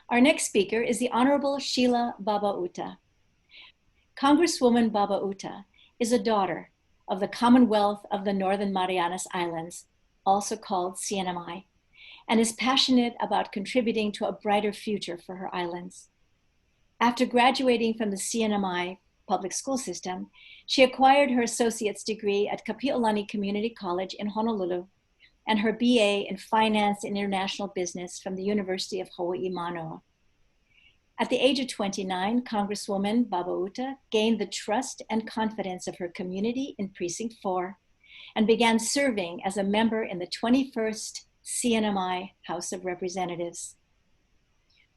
Our next speaker is the Honorable Sheila Babauta. Congresswoman Babauta is a daughter of the Commonwealth of the Northern Marianas Islands, also called CNMI, and is passionate about contributing to a brighter future for her islands. After graduating from the CNMI public school system, she acquired her associate's degree at Kapi'olani Community College in Honolulu and her BA in Finance and International Business from the University of Hawaii, Manoa. At the age of 29, Congresswoman Babauta gained the trust and confidence of her community in Precinct 4 and began serving as a member in the 21st CNMI House of Representatives.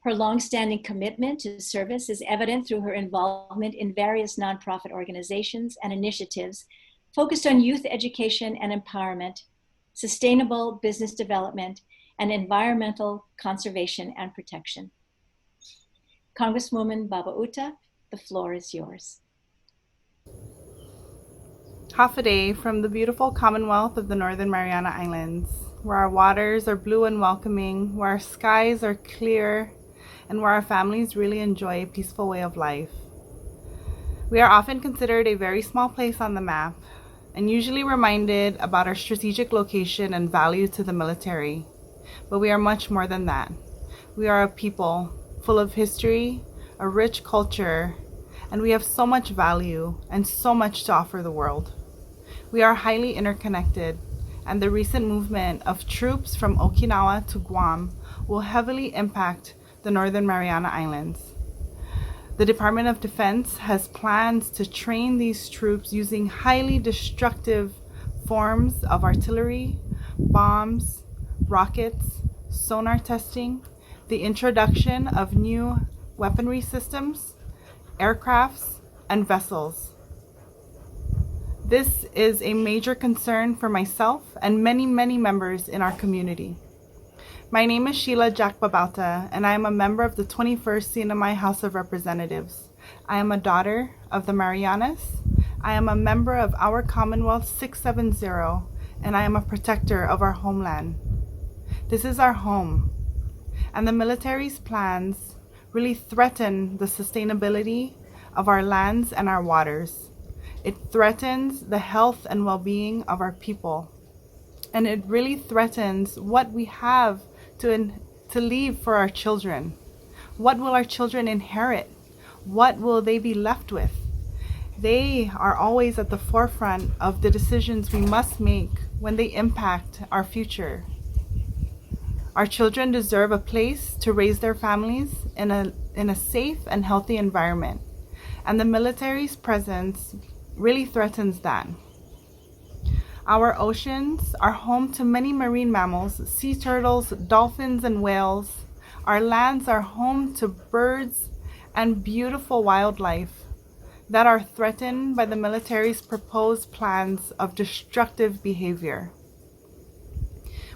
Her longstanding commitment to service is evident through her involvement in various nonprofit organizations and initiatives focused on youth education and empowerment, sustainable business development, and environmental conservation and protection. Congresswoman Babauta, the floor is yours. Half a day from the beautiful Commonwealth of the Northern Mariana Islands, where our waters are blue and welcoming, where our skies are clear, and where our families really enjoy a peaceful way of life. We are often considered a very small place on the map, and usually reminded about our strategic location and value to the military. But we are much more than that. We are a people full of history, a rich culture, and we have so much value and so much to offer the world. We are highly interconnected, and the recent movement of troops from Okinawa to Guam will heavily impact the Northern Mariana Islands. The Department of Defense has plans to train these troops using highly destructive forms of artillery, bombs, rockets, sonar testing, the introduction of new weaponry systems, aircrafts, and vessels. This is a major concern for myself and many members in our community. My name is Sheila Babauta, and I am a member of the 21st CNMI House of Representatives. I am a daughter of the Marianas. I am a member of our Commonwealth 670, and I am a protector of our homeland. This is our home, and the military's plans really threaten the sustainability of our lands and our waters. It threatens the health and well-being of our people, and it really threatens what we have to leave for our children. What will our children inherit? What will they be left with? They are always at the forefront of the decisions we must make when they impact our future. Our children deserve a place to raise their families in a safe and healthy environment, and the military's presence really threatens that. Our oceans are home to many marine mammals, sea turtles, dolphins, and whales. Our lands are home to birds and beautiful wildlife that are threatened by the military's proposed plans of destructive behavior.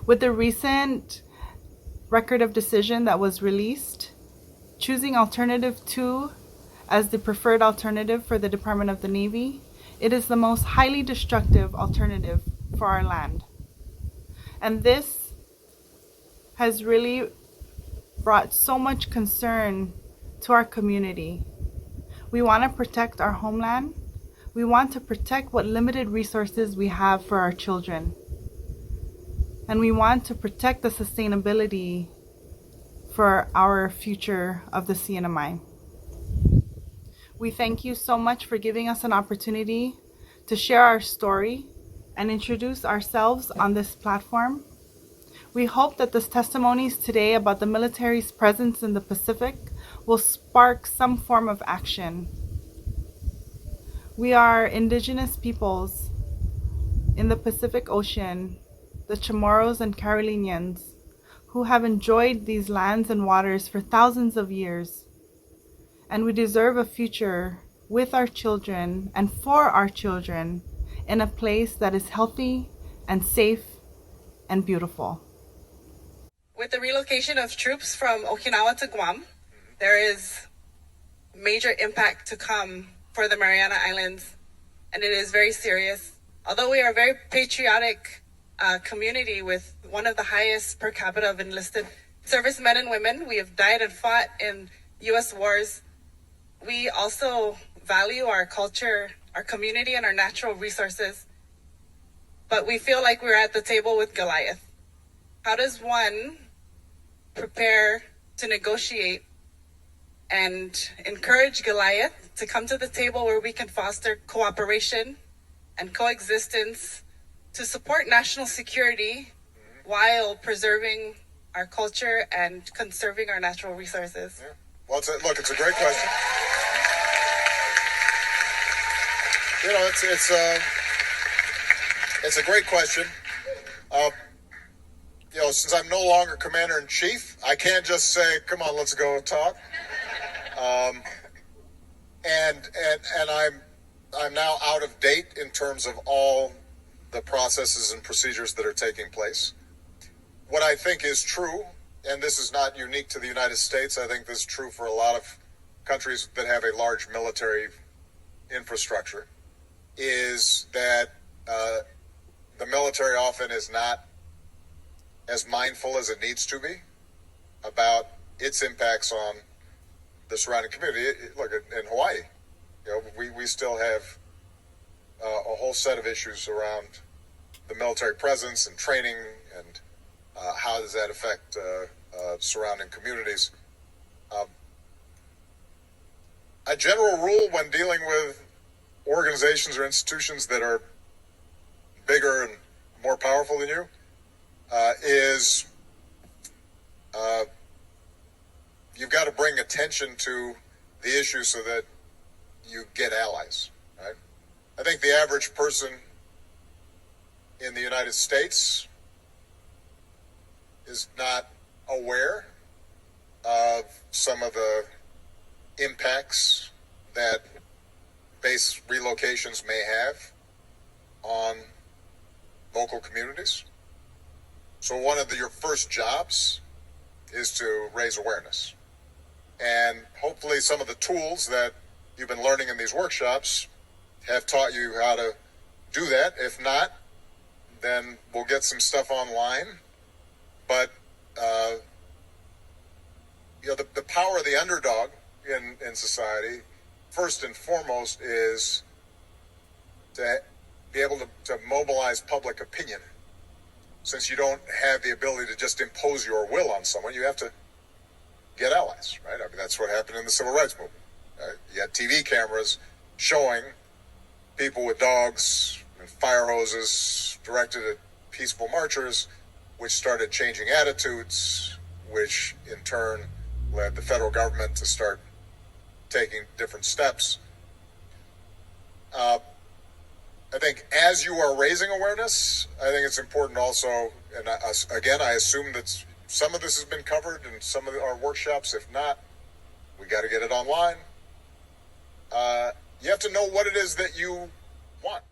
With the recent record of decision that was released, choosing Alternative 2 as the preferred alternative for the Department of the Navy, it is the most highly destructive alternative for our land. And this has really brought so much concern to our community. We want to protect our homeland. We want to protect what limited resources we have for our children. And we want to protect the sustainability for our future of the CNMI. We thank you so much for giving us an opportunity to share our story and introduce ourselves on this platform. We hope that the testimonies today about the military's presence in the Pacific will spark some form of action. We are indigenous peoples in the Pacific Ocean, the Chamorros and Carolinians, who have enjoyed these lands and waters for thousands of years. And we deserve a future with our children and for our children in a place that is healthy and safe and beautiful. With the relocation of troops from Okinawa to Guam, there is major impact to come for the Mariana Islands, and it is very serious. Although we are a very patriotic community with one of the highest per capita of enlisted servicemen and women. We have died and fought in U.S. wars. We also value our culture, our community, and our natural resources. But we feel like we're at the table with Goliath. How does one prepare to negotiate and encourage Goliath to come to the table where we can foster cooperation and coexistence to support national security while preserving our culture and conserving our natural resources? Yeah. Well, it's a great question. You know, it's a great question. You know, since I'm no longer commander-in-chief, I can't just say, "Come on, let's go talk." And I'm now out of date in terms of all the processes and procedures that are taking place. What I think is true, and this is not unique to the United States, I think this is true for a lot of countries that have a large military infrastructure, is that the military often is not as mindful as it needs to be about its impacts on the surrounding community. Look, in Hawaii, you know, we still have a whole set of issues around the military presence and training, and how does that affect surrounding communities. A general rule when dealing with organizations or institutions that are bigger and more powerful than you is you've got to bring attention to the issue so that you get allies, right? I think the average person in the United States is not aware of some of the impacts that base relocations may have on local communities. So one of your first jobs is to raise awareness. And hopefully some of the tools that you've been learning in these workshops have taught you how to do that. If not, then we'll get some stuff online. But you know, the power of the underdog in society, first and foremost, is to be able to mobilize public opinion. Since you don't have the ability to just impose your will on someone, you have to get allies, right? I mean, that's what happened in the Civil Rights Movement. You had TV cameras showing people with dogs and fire hoses directed at peaceful marchers, which started changing attitudes, which in turn led the federal government to start taking different steps. I think as you are raising awareness, I think it's important also, and again, I assume that some of this has been covered in some of our workshops. If not, we got to get it online. You have to know what it is that you want.